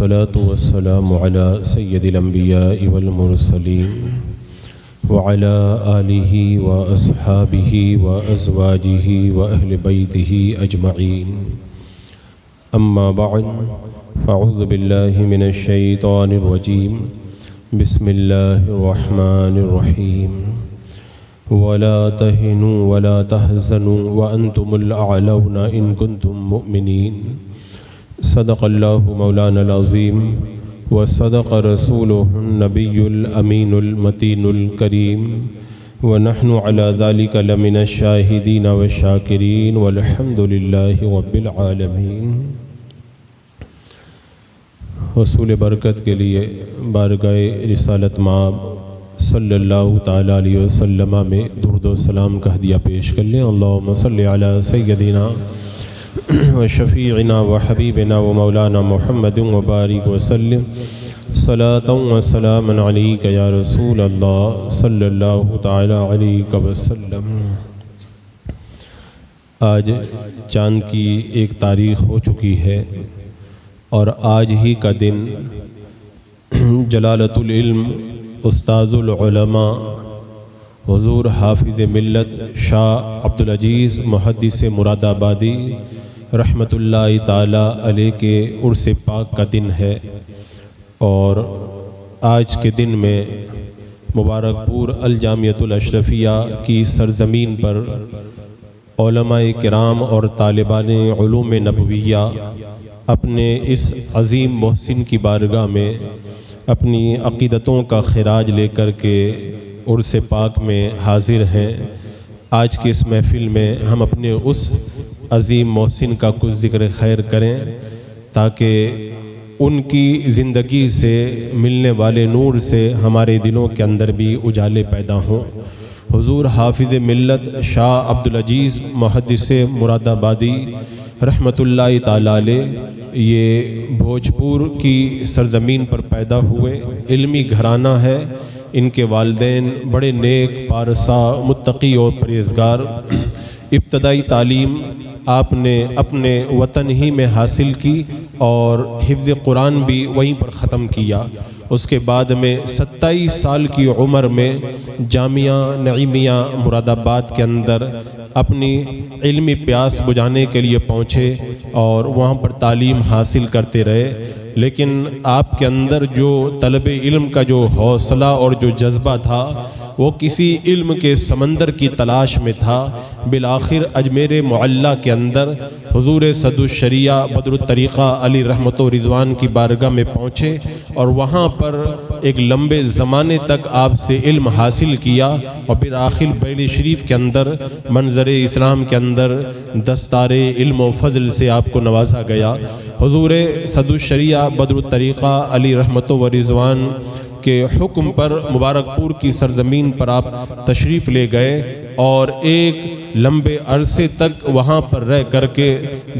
الصلاة والسلام على سيد الأنبياء والمرسلين وعلى آله وأصحابه وأزواجه وأهل بيته أجمعين. أما بعد فأعوذ بالله من الشيطان الرجيم. بسم الله الرحمن الرحيم. ولا تهنوا ولا تحزنوا وأنتم الأعلون إن كنتم مؤمنين. صدق الله مولانا العظيم وصدق رسوله النبي الأمين المتين الكريم ونحن على ذلك لمن الشاهدين والشاكرين والحمد لله رب العالمين. حصول برکت کے لیے بارگاہ رسالت مآب صلی اللہ تعالیٰ علیہ وسلم میں درود و سلام کا ہدیہ پیش کر لیں. اللہم صلی علی سیدنا و شفیعنا و حبیبنا و مولانا محمد وبارک وسلم صلاۃ و سلام علیک یا رسول اللہ صلی اللہ تعالیٰ علیہ وسلم. آج چاند کی ایک تاریخ ہو چکی ہے اور آج ہی کا دن جلالت العلم استاذ العلماء حضور حافظ ملت شاہ عبدالعزیز محدث مراد آبادی رحمۃ اللہ تعالیٰ علیہ کے عرس پاک کا دن ہے. اور آج کے دن میں مبارک پور الجامعۃ الاشرفیہ کی سرزمین پر علماء کرام اور طالبان علوم نبویہ اپنے اس عظیم محسن کی بارگاہ میں اپنی عقیدتوں کا خراج لے کر کے عرس پاک میں حاضر ہیں. آج کے اس محفل میں ہم اپنے اس عظیم محسن کا کچھ ذکر خیر کریں تاکہ ان کی زندگی سے ملنے والے نور سے ہمارے دلوں کے اندر بھی اجالے پیدا ہوں. حضور حافظ ملت شاہ عبدالعزیز محدث مراد آبادی رحمۃ اللہ تعالیٰ علیہ یہ بھوجپور کی سرزمین پر پیدا ہوئے. علمی گھرانہ ہے. ان کے والدین بڑے نیک پارسا متقی اور پرہیزگار. ابتدائی تعلیم آپ نے اپنے وطن ہی میں حاصل کی اور حفظ قرآن بھی وہیں پر ختم کیا. اس کے بعد میں 27 سال کی عمر میں جامعہ نعیمیہ مراد آباد کے اندر اپنی علمی پیاس بجھانے کے لیے پہنچے اور وہاں پر تعلیم حاصل کرتے رہے. لیکن آپ کے اندر جو طلب علم کا جو حوصلہ اور جو جذبہ تھا وہ کسی علم کے سمندر کی تلاش میں تھا. بالآخر اجمیر معلیٰ کے اندر حضور صد الشریعہ بدر الطریقہ علی رحمت و رضوان کی بارگاہ میں پہنچے اور وہاں پر ایک لمبے زمانے تک آپ سے علم حاصل کیا اور بالآخر بریلی شریف کے اندر منظر اسلام کے اندر دستار علم و فضل سے آپ کو نوازا گیا. حضور صد الشریعہ بدر الطریقہ علی رحمت و رضوان کے حکم پر مبارک پور کی سرزمین پر آپ تشریف لے گئے اور ایک لمبے عرصے تک وہاں پر رہ کر کے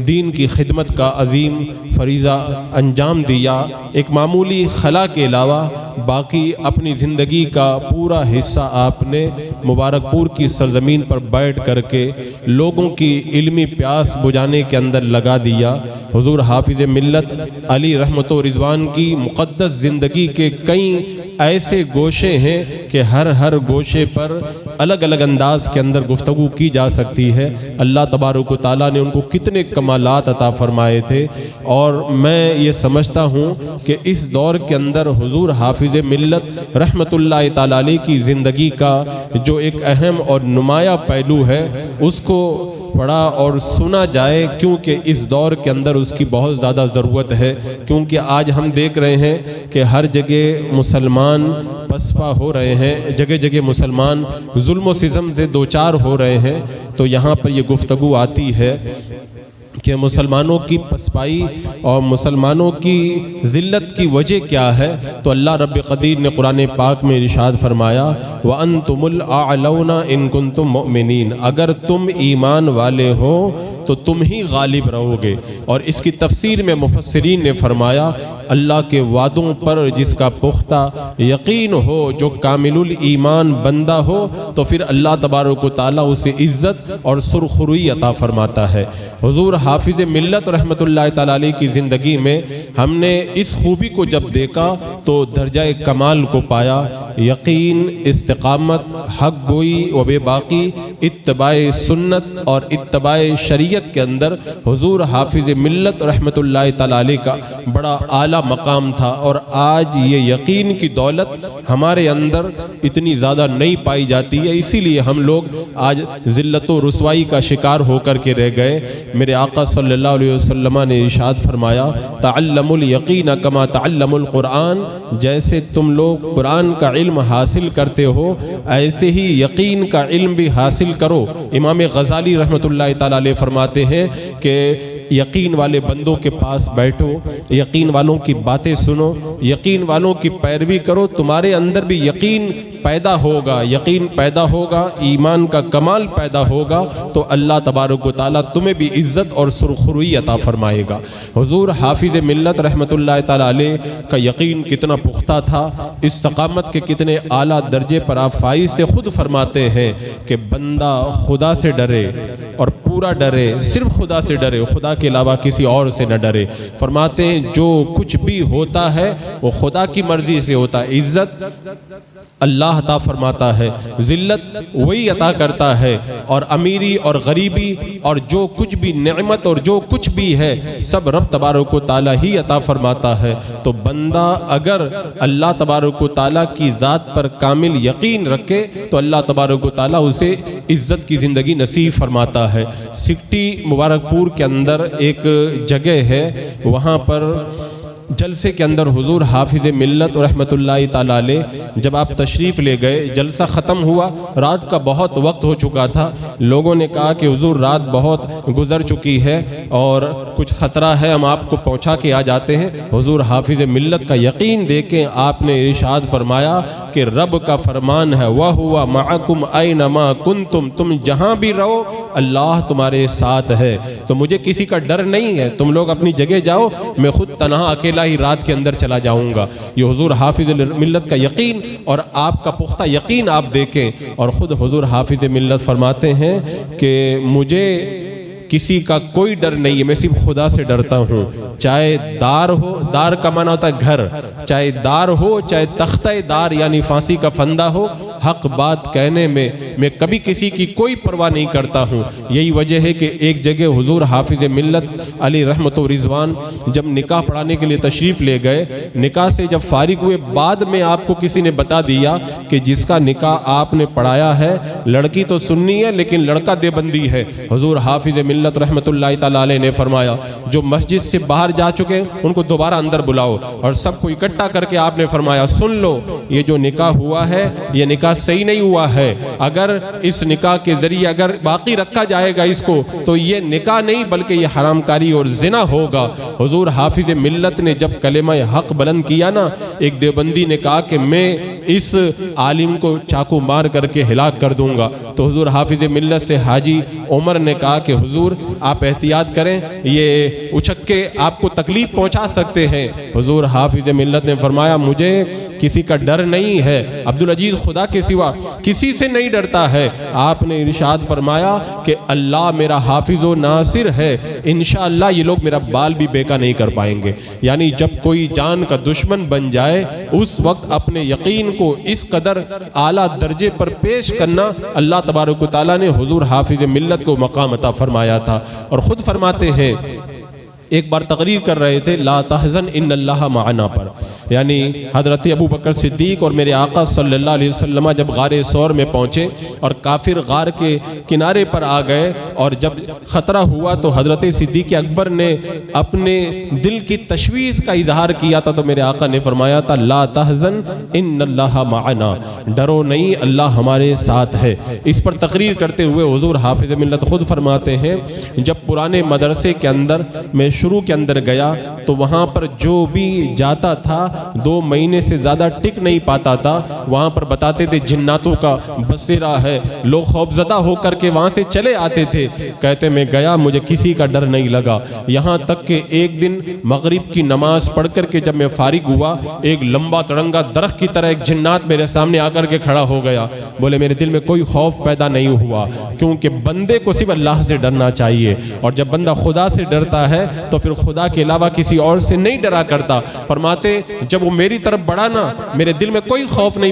دین کی خدمت کا عظیم فریضہ انجام دیا. ایک معمولی خلا کے علاوہ باقی اپنی زندگی کا پورا حصہ آپ نے مبارک پور کی سرزمین پر بیٹھ کر کے لوگوں کی علمی پیاس بجھانے کے اندر لگا دیا. حضور حافظ ملت علی رحمت و رضوان کی مقدس زندگی کے کئی ایسے گوشے ہیں کہ ہر گوشے پر الگ الگ انداز کے اندر گفتگو کی جا سکتی ہے. اللہ تبارک و تعالیٰ نے ان کو کتنے کمالات عطا فرمائے تھے اور میں یہ سمجھتا ہوں کہ اس دور کے اندر حضور حافظ ملت رحمت اللہ تعالیٰ علیہ کی زندگی کا جو ایک اہم اور نمایاں پہلو ہے اس کو پڑھا اور سنا جائے کیونکہ اس دور کے اندر اس کی بہت زیادہ ضرورت ہے. کیونکہ آج ہم دیکھ رہے ہیں کہ ہر جگہ مسلمان پسپا ہو رہے ہیں, جگہ جگہ مسلمان ظلم و ستم سے دوچار ہو رہے ہیں. تو یہاں پر یہ گفتگو آتی ہے کہ مسلمانوں کی پسپائی اور مسلمانوں کی ذلت کی وجہ کیا ہے. تو اللہ رب قدیر نے قرآن پاک میں ارشاد فرمایا وَأَنْتُمُ الْأَعْلَوْنَ إِن كُنْتُم مُؤْمِنِينَ, اگر تم ایمان والے ہو تو تم ہی غالب رہو گے۔ اور اس کی تفسیر میں مفسرین نے فرمایا اللہ کے وعدوں پر جس کا پختہ یقین ہو، جو کامل الایمان بندہ ہو، تو پھر اللہ تبارک و تعالیٰ اسے عزت اور سرخروئی عطا فرماتا ہے۔ حضور حافظ ملت رحمۃ اللہ تعالیٰ علیہ کی زندگی میں ہم نے اس خوبی کو جب دیکھا تو درجہ کمال کو پایا، یقین، استقامت، حق گوئی و بے باقی، اتباع سنت اور اتباع شریعت کے اندر حضور حافظ ملت رحمۃ اللہ تعالیٰ علیہ کا بڑا اعلیٰ مقام تھا۔ اور آج یہ یقین کی دولت ہمارے اندر اتنی زیادہ نہیں پائی جاتی ہے، اسی لیے ہم لوگ آج ذلت و رسوائی کا شکار ہو کر کے رہ گئے۔ میرے آقا صلی اللہ علیہ وسلم نے ارشاد فرمایا تعلموا الیقین کما تعلموا القرآن، جیسے تم لوگ قرآن کا علم حاصل کرتے ہو ایسے ہی یقین کا علم بھی حاصل کرو۔ امام غزالی رحمۃ اللہ تعالیٰ علیہ فرماتے ہیں کہ یقین والے بندوں کے پاس بیٹھو، یقین والوں کی باتیں سنو، یقین والوں کی پیروی کرو، تمہارے اندر بھی یقین پیدا ہوگا، یقین پیدا ہوگا، ایمان کا کمال پیدا ہوگا، تو اللہ تبارک و تعالیٰ تمہیں بھی عزت اور سرخروئی عطا فرمائے گا۔ حضور حافظ ملت رحمۃ اللہ تعالیٰ علیہ کا یقین کتنا پختہ تھا، استقامت کے کتنے اعلیٰ درجے پر آپ فائز تھے۔ خود فرماتے ہیں کہ بندہ خدا سے ڈرے اور پورا ڈرے، صرف خدا سے ڈرے، خدا کے علاوہ کسی اور سے نہ ڈرے۔ فرماتے ہیں جو کچھ بھی ہوتا ہے وہ خدا کی مرضی سے ہوتا ہے، عزت اللہ عطا فرماتا ہے، ذلت وہی عطا کرتا ہے، اور امیری اور غریبی اور جو کچھ بھی نعمت اور جو کچھ بھی ہے سب رب تبارک و تعالیٰ ہی عطا فرماتا ہے۔ تو بندہ اگر اللہ تبارک و تعالیٰ کی ذات پر کامل یقین رکھے تو اللہ تبارک و تعالیٰ اسے عزت کی زندگی نصیب فرماتا ہے۔ سکٹی مبارک پور کے اندر ایک جگہ ہے، وہاں پر جلسے کے اندر حضور حافظ ملت رحمۃ اللہ تعالیٰ علیہ جب آپ تشریف لے گئے، جلسہ ختم ہوا، رات کا بہت وقت ہو چکا تھا، لوگوں نے کہا کہ حضور رات بہت گزر چکی ہے اور کچھ خطرہ ہے، ہم آپ کو پہنچا کے آ جاتے ہیں۔ حضور حافظ ملت کا یقین دیکھیں، آپ نے ارشاد فرمایا کہ رب کا فرمان ہے وَهُوَ مَعَكُمْ أَيْنَمَا كُنْتُمْ، تم جہاں بھی رہو اللہ تمہارے ساتھ ہے، تو مجھے کسی کا ڈر نہیں ہے، تم لوگ اپنی جگہ جاؤ، میں خود تنہا اکیلا ہی رات کے اندر چلا جاؤں گا۔ یہ حضور حافظ ملت کا یقین اور آپ کا پختہ یقین آپ دیکھیں۔ اور خود حضور حافظ ملت فرماتے ہیں کہ مجھے کسی کا کوئی ڈر نہیں ہے، میں صرف خدا سے ڈرتا ہوں، چاہے دار ہو، دار کا معنی ہوتا ہے گھر، چاہے دار ہو چاہے تختہ دار یعنی پھانسی کا فندہ ہو، حق بات کہنے میں کبھی کسی کی کوئی پرواہ نہیں کرتا ہوں۔ یہی وجہ ہے کہ ایک جگہ حضور حافظ ملت علی رحمت و رضوان جب نکاح پڑھانے کے لیے تشریف لے گئے، نکاح سے جب فارغ ہوئے بعد میں آپ کو کسی نے بتا دیا کہ جس کا نکاح آپ نے پڑھایا ہے لڑکی تو سنی ہے لیکن لڑکا دیوبندی ہے۔ حضور حافظ ملت رحمت اللہ تعالیٰ علیہ نے فرمایا جو مسجد سے باہر جا چکے ہیں ان کو دوبارہ اندر بلاؤ، اور سب کو اکٹھا کر کے آپ نے فرمایا سن لو، یہ جو نکاح ہوا ہے یہ نکاح صحیح نہیں ہوا ہے، اگر اس نکاح کے ذریعے اگر باقی رکھا جائے گا اس کو تو یہ نکاح نہیں بلکہ یہ حرام کاری اور زنا ہوگا۔ حضور حافظ ملت نے جب کلمہ حق بلند کیا نا، ایک دیوبندی نے کہا کہ میں اس عالم کو چاقو مار کر کے ہلاک کر دوں گا، تو حضور حافظ ملت سے حاجی عمر نے کہا کہ حضور آپ احتیاط کریں، یہ اچھک کے آپ کو تکلیف پہنچا سکتے ہیں۔ حضور حافظ ملت نے فرمایا مجھے کسی کا ڈر نہیں ہے، عبدالعزیز خدا کے سوا کسی سے نہیں ڈرتا ہے۔ آپ نے ارشاد فرمایا کہ اللہ میرا حافظ و ناصر ہے، انشاءاللہ یہ لوگ میرا بال بھی بیکا نہیں کر پائیں گے۔ یعنی جب کوئی جان کا دشمن بن جائے اس وقت اپنے یقین کو اس قدر اعلیٰ درجے پر پیش کرنا، اللہ تبارک و تعالیٰ نے حضور حافظ ملت کو مقام عطا فرمایا تھا۔ اور خود فرماتے ہیں، ایک بار تقریر کر رہے تھے لا تحزن ان اللہ معنا پر، یعنی حضرت ابو بکر صدیق اور میرے آقا صلی اللہ علیہ وسلم جب غار ثور میں پہنچے اور کافر غار کے کنارے پر آ گئے اور جب خطرہ ہوا تو حضرت صدیق اکبر نے اپنے دل کی تشویش کا اظہار کیا تھا، تو میرے آقا نے فرمایا تھا لا تحزن ان اللہ معنا، ڈرو نہیں اللہ ہمارے ساتھ ہے۔ اس پر تقریر کرتے ہوئے حضور حافظ ملت خود فرماتے ہیں جب پرانے مدرسے کے اندر میں شروع کے اندر گیا تو وہاں پر جو بھی جاتا تھا 2 مہینے سے زیادہ ٹک نہیں پاتا تھا. وہاں پر بتاتے تھے جناتوں کا بسیرا ہے, لوگ خوفزدہ ہو کر کے وہاں سے چلے آتے تھے. کہتے میں گیا مجھے کسی کا ڈر نہیں لگا, یہاں تک کہ ایک دن مغرب کی نماز پڑھ کر کے جب میں فارغ ہوا, ایک لمبا تڑنگا درخت کی طرح ایک جنات میرے سامنے آ کر کے کھڑا ہو گیا. بولے میرے دل میں کوئی خوف پیدا نہیں ہوا, کیونکہ بندے کو صرف اللہ سے ڈرنا چاہیے, اور جب بندہ خدا سے ڈرتا ہے تو پھر خدا کے علاوہ کسی اور سے نہیں ڈرا کرتا. فرماتے جب وہ میری طرف بڑھا نا, میرے دل میں کوئی خوف نہیں